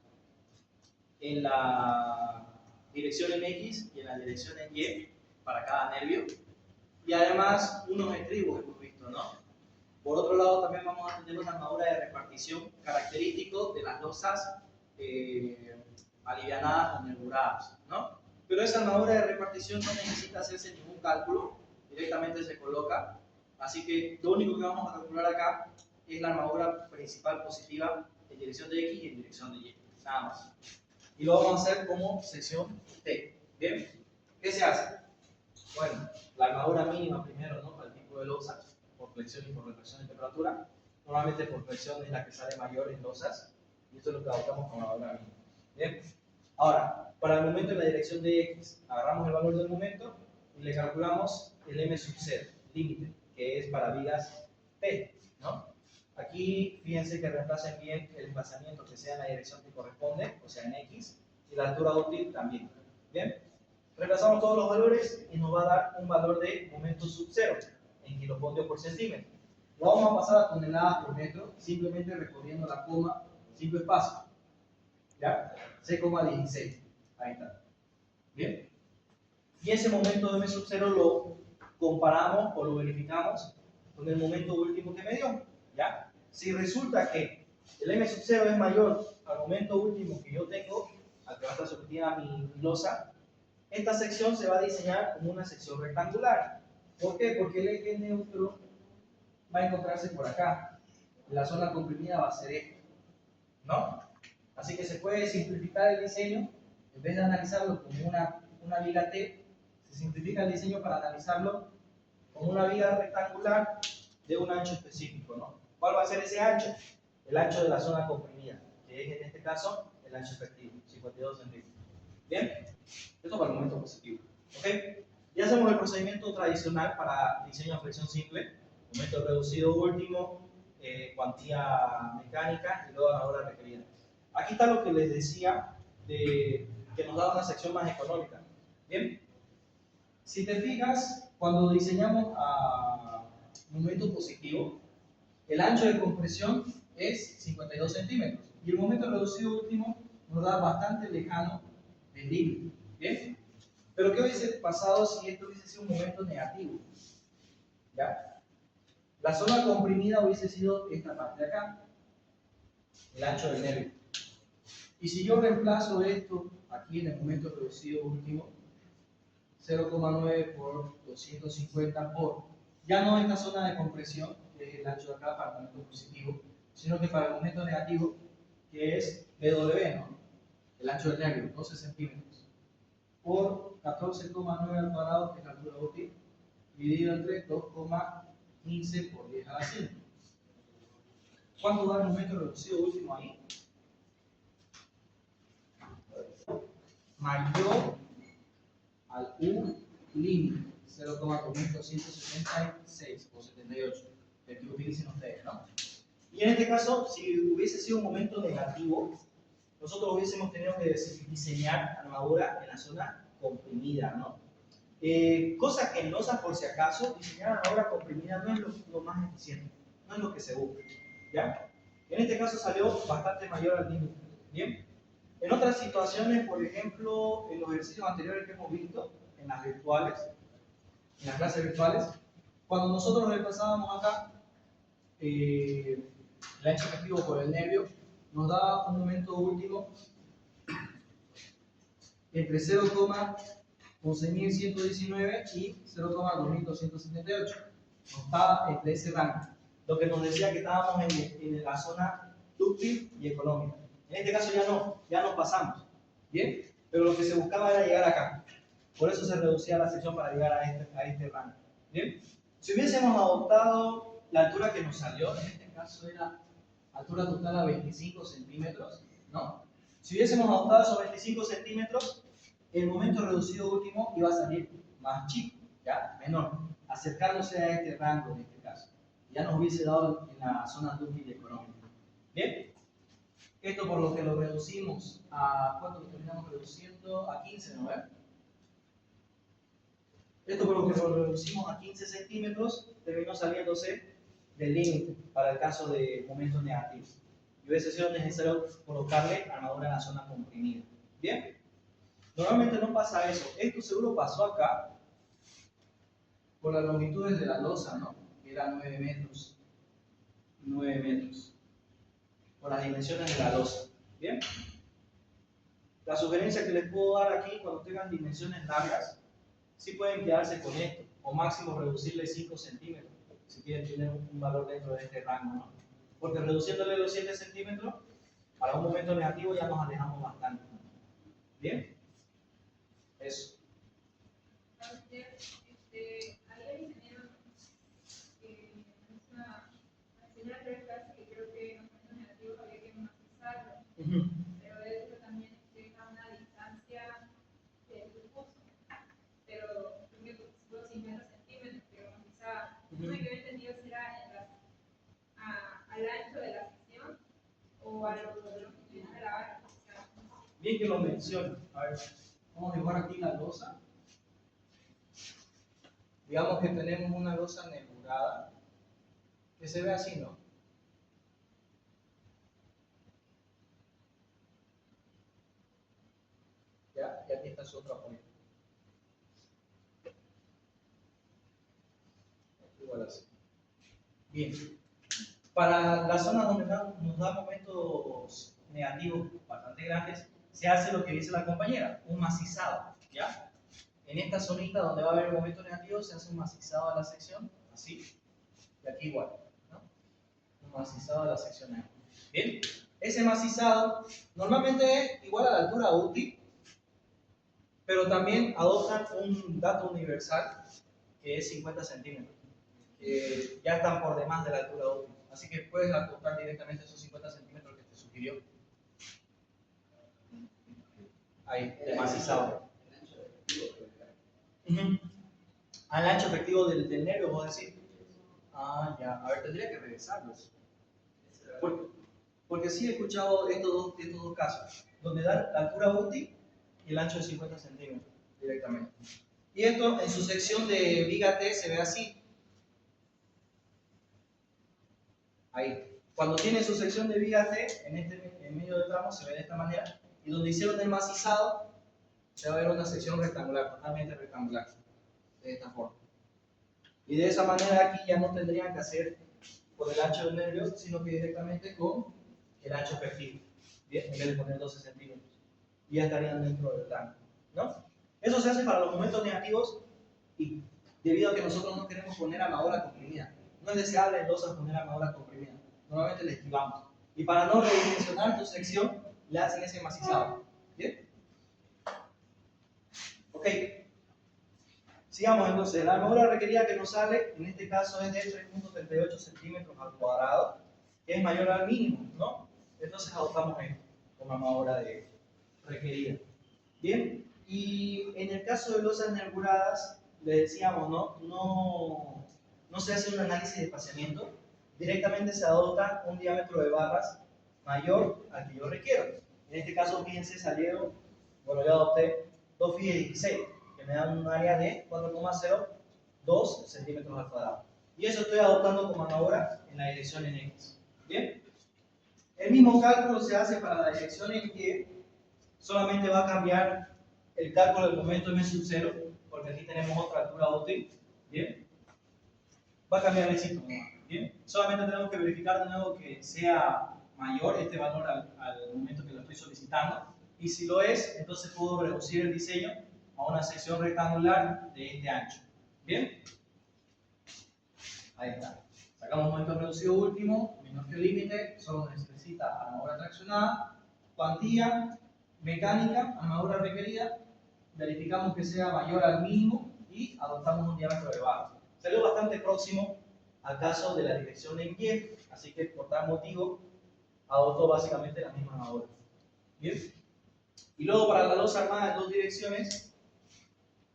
Speaker 1: en la dirección en X y en la dirección en Y para cada nervio. Y además unos estribos hemos visto, ¿no? Por otro lado, también vamos a tener una armadura de repartición característico de las losas alivianadas o nerburadas, ¿no? Pero esa armadura de repartición no necesita hacerse ningún cálculo, directamente se coloca. Así que lo único que vamos a calcular acá es la armadura principal positiva en dirección de X y en dirección de Y, nada más. Y lo vamos a hacer como sección T. ¿Bien? ¿Qué se hace? Bueno, la armadura mínima primero, ¿no? Para el tipo de losa, por flexión y por retracción de temperatura. Normalmente por flexión es la que sale mayor en losas, y esto es lo que adoptamos como armadura mínima. ¿Bien? Ahora, para el momento en la dirección de X, agarramos el valor del momento y le calculamos el M sub 0, límite, que es para vigas T, ¿no? Aquí, fíjense que reemplacen bien el desplazamiento que sea en la dirección que corresponde, o sea en X, y la altura útil también. ¿Bien? Reemplazamos todos los valores y nos va a dar un valor de momento sub 0 en kilovoltios por centímetro. Lo vamos a pasar a toneladas por metro, simplemente recorriendo la coma, simple espacio. ¿Ya? 6,16. Ahí está. ¿Bien? Y ese momento de M sub 0 lo comparamos o lo verificamos con el momento último que me dio. ¿Ya? Si resulta que el M sub 0 es mayor al momento último que yo tengo, al que va a estar sometida a mi losa, esta sección se va a diseñar como una sección rectangular. ¿Por qué? Porque el eje neutro va a encontrarse por acá. La zona comprimida va a ser esta, ¿no? Así que se puede simplificar el diseño. En vez de analizarlo como una viga T, se simplifica el diseño para analizarlo como una viga rectangular de un ancho específico, ¿no? ¿Cuál va a ser ese ancho? El ancho de la zona comprimida, que es en este caso el ancho efectivo, 52 centímetros. ¿Bien? Esto para el momento positivo. ¿Ok? Ya hacemos el procedimiento tradicional para diseño de flexión simple, momento reducido último, cuantía mecánica y luego la hora requerida. Aquí está lo que les decía de que nos da una sección más económica. Bien, si te fijas, cuando diseñamos a momento positivo, el ancho de compresión es 52 centímetros y el momento reducido último nos da bastante lejano del límite. Bien, pero ¿qué hubiese pasado si esto hubiese sido un momento negativo? ¿Ya? La zona comprimida hubiese sido esta parte de acá, el ancho del nervio. Y si yo reemplazo esto aquí en el momento reducido último, 0,9 por 250 por, ya no esta zona de compresión, que es el ancho de acá para el momento positivo, sino que para el momento negativo, que es BW, ¿no? El ancho del nervio, 12 centímetros, por 14,9 al cuadrado, que es la altura útil, dividido entre 2,15 por 10 a la 5. ¿Cuánto da el momento reducido último ahí? Mayor al U límite, 0,276 o 78, el que utilicen ustedes, ¿no? Y en este caso, si hubiese sido un momento negativo, nosotros hubiésemos tenido que diseñar armadura en la zona comprimida, ¿no? Cosa que en losas, por si acaso, diseñar armadura comprimida no es lo más eficiente, no es lo que se busca, ¿ya? En este caso salió bastante mayor al límite, ¿bien? En otras situaciones, por ejemplo, en los ejercicios anteriores que hemos visto, en las virtuales, en las clases virtuales, cuando nosotros reemplazábamos acá el ancho efectivo por el nervio, nos daba un momento último entre 0,1119 y 0,2278. Nos estaba entre ese rango, lo que nos decía que estábamos en la zona dúctil y económica. En este caso ya nos pasamos, ¿bien? Pero lo que se buscaba era llegar acá. Por eso se reducía la sección para llegar a este rango, ¿bien? Si hubiésemos adoptado la altura que nos salió, en este caso era altura total a 25 centímetros, ¿no? Si hubiésemos adoptado esos 25 centímetros, el momento reducido último iba a salir más chico, ¿ya? Menor, acercándose a este rango en este caso. Ya nos hubiese dado en la zona dúctil y económica. ¿Bien? Esto por lo que lo reducimos a, ¿cuánto lo terminamos reduciendo? A 15, ¿no? Esto por lo que lo reducimos a 15 centímetros, terminó saliéndose del límite para el caso de momentos negativos. Y hubiese sido necesario colocarle armadura en la zona comprimida. ¿Bien? Normalmente no pasa eso. Esto seguro pasó acá por las longitudes de la losa, ¿no? Que era 9 metros. 9 metros. Por las dimensiones de la losa. ¿Bien? La sugerencia que les puedo dar aquí, cuando tengan dimensiones largas, sí pueden quedarse con esto, o máximo reducirle 5 centímetros, si quieren tener un valor dentro de este rango, ¿no? Porque reduciéndole los 7 centímetros, para un momento negativo ya nos alejamos bastante. ¿Bien? Eso.
Speaker 4: Ahí hay ingeniero que enseña a tres clases que creo que en los momentos negativos había que matizarlo, pero eso también deja una distancia del uso. Pero creo que puso 50 centímetros, pero quizá no me había entendido si era al ancho de la sección o a lo longitudinal de la barra.
Speaker 1: Bien que lo menciono. A ver, vamos a dibujar aquí la losa. Digamos que tenemos una losa nebulada que se ve así, ¿no? ¿Ya? Y aquí está su otro apoyo. Igual así. Bien. Para las zonas donde nos da momentos negativos bastante grandes, se hace lo que dice la compañera, un macizado, ¿ya? En esta zonita donde va a haber momentos negativos se hace un macizado a la sección, así, y aquí igual, ¿no? Un macizado a la sección A. Bien, ese macizado normalmente es igual a la altura útil, pero también adoptan un dato universal que es 50 centímetros, que ya están por demás de la altura útil. Así que puedes acortar directamente esos 50 centímetros que te sugirió. Ahí, de macizado. Al ancho efectivo del nervio, vos decís. Ah, ya. A ver, tendría que revisarlos. Porque sí he escuchado estos dos casos, donde dan la altura útil y el ancho de 50 centímetros directamente. Y esto en su sección de viga T se ve así. Ahí. Cuando tiene su sección de viga T, en medio del tramo se ve de esta manera. Y donde hicieron el macizado, se va a ver una sección rectangular, totalmente rectangular. De esta forma. Y de esa manera aquí ya no tendrían que hacer por el ancho del nervio, sino que directamente con el ancho efectivo. Bien, en vez de poner 12 centímetros. Y ya estarían dentro del rango, ¿no? Eso se hace para los momentos negativos y debido a que nosotros no queremos poner armadura comprimida. No es deseable en losas poner armadura comprimida. Normalmente le esquivamos. Y para no redimensionar tu sección, le hacen ese macizado. ¿Bien? Ok. Sigamos entonces. La armadura requerida que nos sale, en este caso es de 3.38 centímetros al cuadrado, que es mayor al mínimo, ¿no? Entonces adoptamos esto como armadura requerida. Bien. Y en el caso de losas nervuradas, le decíamos, no se hace un análisis de espaciamiento, directamente se adopta un diámetro de barras mayor al que yo requiero. En este caso, fíjense, salieron, bueno, yo adopté 2 phi de 16, que me dan un área de 4,02 centímetros al cuadrado. Y eso estoy adoptando como armadura en la dirección en X. ¿Bien? El mismo cálculo se hace para la dirección en Y, solamente va a cambiar el cálculo del momento M sub 0, porque aquí tenemos otra altura útil. ¿Bien? Va a cambiar el signo. ¿Bien? Solamente tenemos que verificar de nuevo que sea mayor este valor al momento que lo estoy solicitando. Y si lo es, entonces puedo reducir el diseño a una sección rectangular de este ancho. ¿Bien? Ahí está. Sacamos momento reducido último, menor que el límite, solo necesita armadura traccionada, cuantía, mecánica, armadura requerida, verificamos que sea mayor al mínimo y adoptamos un diámetro de barra. Salió bastante próximo al caso de la dirección en Y, así que por tal motivo adoptó básicamente la misma armadura. ¿Bien? Y luego para la losa armada en dos direcciones,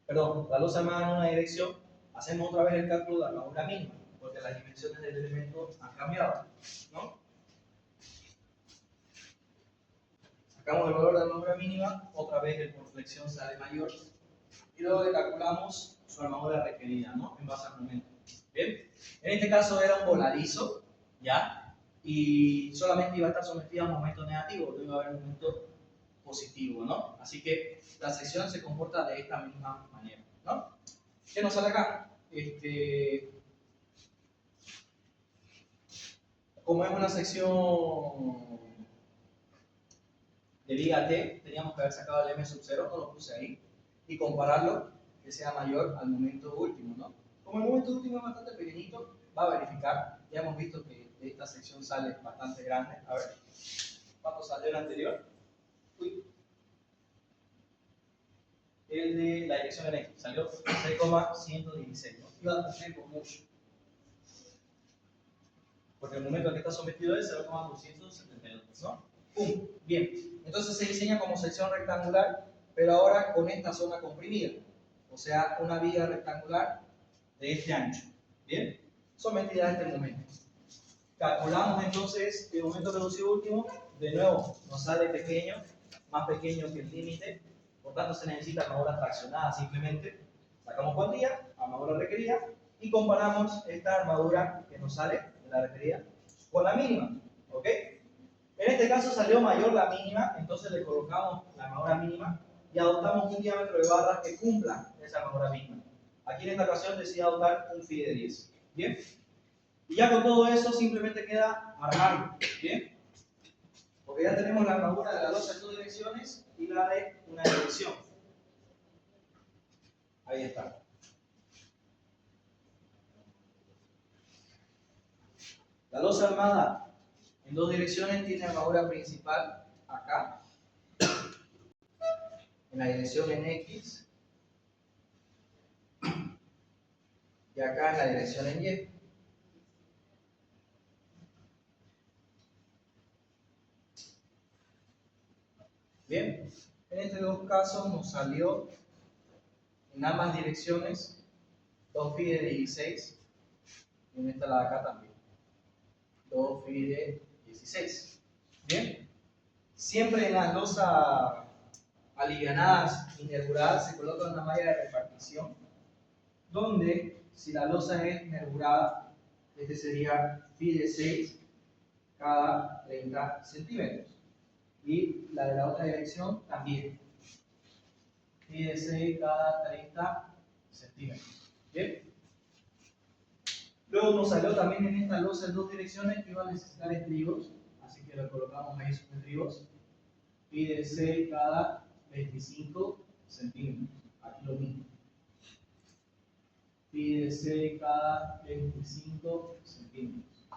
Speaker 1: perdón, la losa armada en una dirección, hacemos otra vez el cálculo de la armadura mínima, porque las dimensiones del elemento han cambiado, ¿no? Sacamos el valor de la armadura mínima, otra vez el por flexión sale mayor, y luego le calculamos su armadura requerida, ¿no? En base al momento. Bien, en este caso era un voladizo, ¿ya? Y solamente iba a estar sometida a un momento negativo, no iba a haber un momento positivo, ¿no? Así que la sección se comporta de esta misma manera, ¿no? ¿Qué nos sale acá? Como es una sección de viga T, teníamos que haber sacado el M sub 0, no lo puse ahí, y compararlo que sea mayor al momento último, ¿no? Como el momento último es bastante pequeñito, va a verificar. Ya hemos visto que esta sección sale bastante grande. A ver, ¿cuánto salió el anterior? Uy. El de la dirección en X salió 6,116, ¿no? Iba a cumplir con mucho. Porque el momento al que está sometido es 0,272, ¿no? ¡Pum! Bien. Entonces se diseña como sección rectangular, pero ahora con esta zona comprimida. O sea, una viga rectangular de este ancho. ¿Bien? Sometida a este momento. Calculamos entonces el momento reducido último. De nuevo, nos sale pequeño, más pequeño que el límite. Por tanto, se necesita armadura fraccionada simplemente. Sacamos cuantía, armadura requerida, y comparamos esta armadura que nos sale de la requerida con la mínima. ¿Ok? En este caso salió mayor la mínima, entonces le colocamos la armadura mínima y adoptamos un diámetro de barras que cumpla esa armadura mínima. Aquí en esta ocasión decidí adoptar un FI de 10. ¿Bien? Y ya con todo eso simplemente queda armarlo. ¿Bien? Porque ya tenemos la armadura de la losa en 2 direcciones y la de una dirección. Ahí está. La losa armada en 2 direcciones tiene armadura principal acá, en la dirección en X, y acá en la dirección en Y. Bien, en estos dos casos nos salió en ambas direcciones 2 phi de 16, y en esta la de acá también 2 phi de 16. Bien, siempre en las losas alivianadas y nervuradas se coloca una malla de repartición, donde si la losa es nervurada, este sería phi de 6 cada 30 centímetros. Y la de la otra dirección también. Phi de 6 cada 30 centímetros. ¿Bien? Luego nos salió también en esta losa en 2 direcciones que iba a necesitar estribos, así que le colocamos ahí sus estribos. Phi de 6 cada 25 centímetros. Aquí lo mismo. Phi de 6 cada 25 centímetros.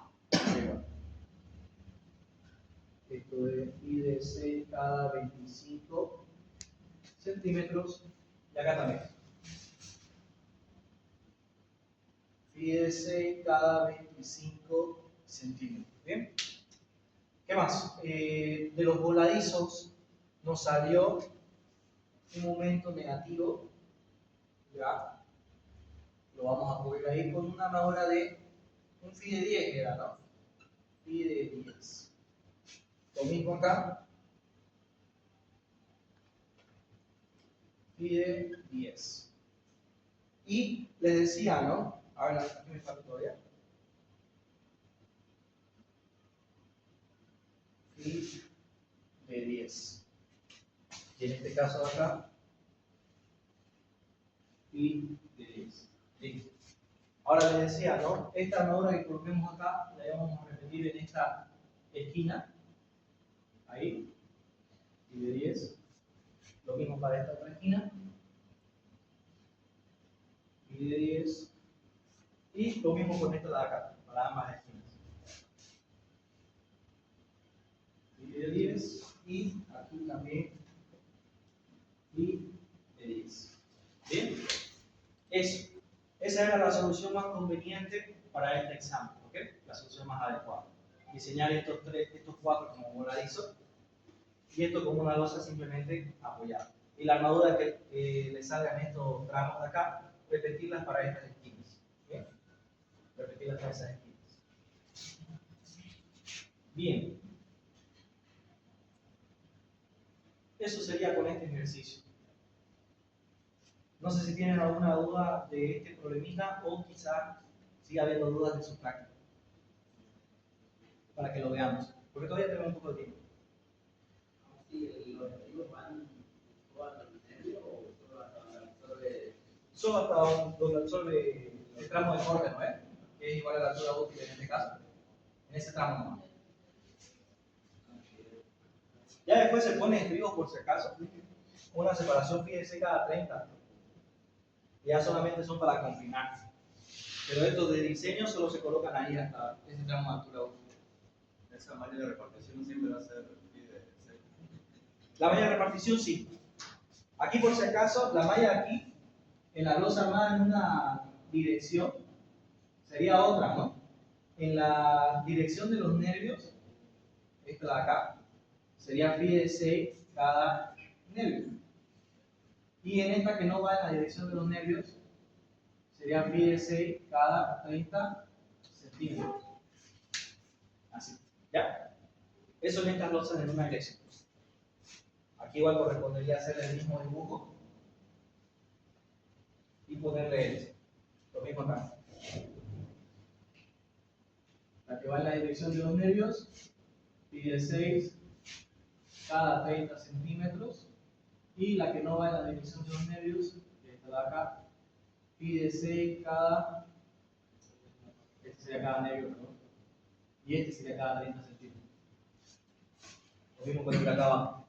Speaker 1: Igual. Esto es phi de 6 cada 25 centímetros. Y acá también. Phi de 6 cada 25 centímetros. ¿Bien? ¿Qué más? De los voladizos nos salió un momento negativo. Ya. Lo vamos a cubrir ahí con una armadura de un phi de 10, era, ¿no? Phi de 10. Lo mismo acá. Phi de 10. Y les decía, ¿no? A ver, aquí me falta todavía. Phi de 10. Y en este caso de acá, phi de 10. Listo. Ahora les decía, ¿no? Esta armadura que coloquemos acá, la vamos a repetir en esta esquina. Ahí. Phi de 10. Lo mismo para esta otra esquina. Phi de 10. Y lo mismo con esta de acá, para ambas esquinas. Phi de 10. Y aquí también phi de 10. ¿Bien? Eso. Esa era la solución más conveniente para este examen, ¿ok? La solución más adecuada. Diseñar estos 4 como voladizos y esto como una losa simplemente apoyada. Y la armadura que le salgan estos tramos de acá, repetirlas para estas esquinas. ¿Bien? Repetirlas para esas esquinas. Bien. Eso sería con este ejercicio. No sé si tienen alguna duda de este problemita o quizá siga habiendo dudas de su práctica. Para que lo veamos. Porque todavía tenemos un poco de tiempo. Solo hasta donde absorbe el tramo de corte, ¿no es? Que es igual a la altura útil en este caso. En ese tramo nomás. Ya después se pone estribos por si acaso. Una separación, fíjense, cada 30. Ya solamente son para confinar. Pero estos de diseño solo se colocan ahí hasta ese tramo de altura 1.
Speaker 3: Esa malla de repartición siempre va a ser de
Speaker 1: La malla de repartición sí. Aquí por si acaso, la malla aquí, en la losa armada en una dirección, sería otra, ¿no? En la dirección de los nervios, esta de acá, sería phi de 6 cada nervio. Y en esta que no va en la dirección de los nervios, sería phi de 6 cada 30 centímetros. Así, ¿ya? Eso en estas losas en una dirección. Aquí igual correspondería hacer el mismo dibujo y ponerle esto. Lo mismo acá. La que va en la dirección de los nervios, phi de 6 cada 30 centímetros. Y la que no va en la dirección de los nervios, esta de acá, phi de 6 cada, este sería cada nervio, perdón, y este sería cada 30 centímetros. Lo mismo con el de acá abajo.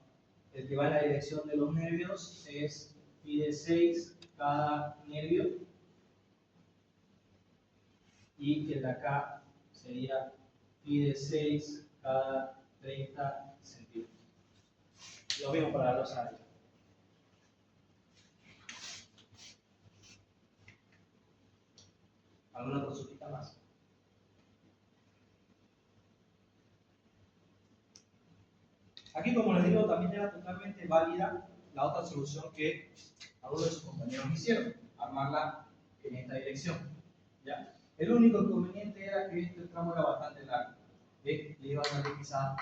Speaker 1: El que va en la dirección de los nervios es phi de 6 cada nervio, y el de acá sería phi de 6 cada 30 centímetros. Lo mismo para la losa alta. ¿Alguna consultita más? Aquí, como les digo, también era totalmente válida la otra solución que algunos de sus compañeros hicieron, armarla en esta dirección. ¿Ya? El único inconveniente era que este tramo era bastante largo. Le iba a salir quizás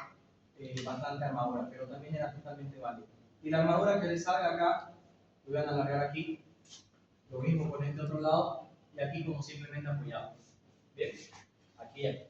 Speaker 1: bastante armadura, pero también era totalmente válido. Y la armadura que le salga acá, lo voy a alargar aquí, lo mismo con este otro lado, y aquí como simplemente apoyado. Bien, aquí y aquí.